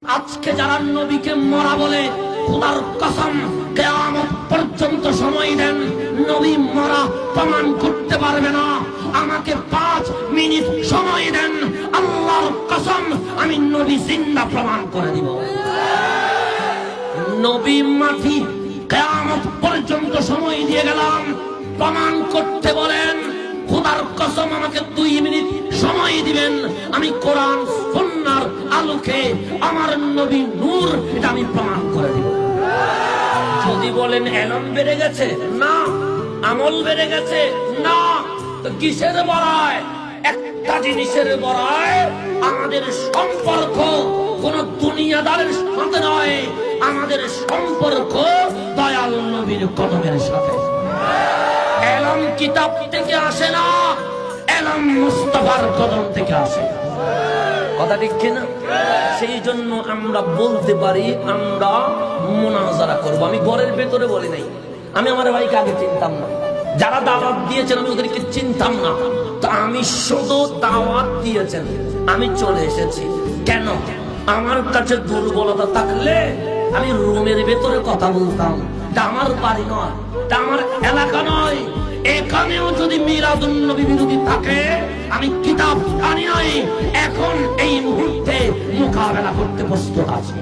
আজকে যারা নবীকে মরা বলে, খোদার কসম কিয়ামত পর্যন্ত সময় দেন, নবী মরা প্রমাণ করতে পারবে না। আমাকে 5 মিনিট সময় দেন, আল্লাহর কসম আমি নবী জিন্দা প্রমাণ করে দিব। নবী মাটি কিয়ামত পর্যন্ত সময় দিয়ে গেলাম, প্রমাণ করতে বলেন। খোদার কসম আমাকে 2 মিনিট সময় দিবেন, আমি কোরআন সুন্নাহর আলোকে আমার নবী নূর, এটা আমি প্রমাণ করে দিব। যদি বলেন ইলম বেড়ে গেছে, না। আমল বেড়ে গেছে, না। তো কিসের বড়ায়? একটা জিনিসের বড়ায়, আমাদের সম্পর্ক কোন দুনিয়াদারের সাথে নয়, আমাদের সম্পর্ক দয়াল নবীর কদমের সাথে। ইলম কিতাব থেকে আসে না, ইলম মুস্তাফার কদম থেকে আসে। কথা ঠিক কিনা? সেই জন্য আমরা বলতে পারি আমরা মুনাজারা করব। আমি ঘরের ভেতরে বলি নাই, আমি আমার ভাইকে আগে চিনতাম না, যারা দাওয়াত দিয়েছেন আমি ওদেরকে চিনতাম না, তো আমি শুধু দাওয়াত দিয়েছেন, আমি চলে এসেছি। কেন? আমার কাছে দুর্বলতা থাকলে আমি রুমের ভেতরে কথা বলতাম। এটা আমার বাড়ি নয়, এটা আমার এলাকা নয়। এখানেও যদি মিলাদুন নবী বিরোধী থাকে, আমি কিতাব জানি নাই, এখন এই মুহূর্তে মোকাবেলা করতে প্রস্তুত আছি।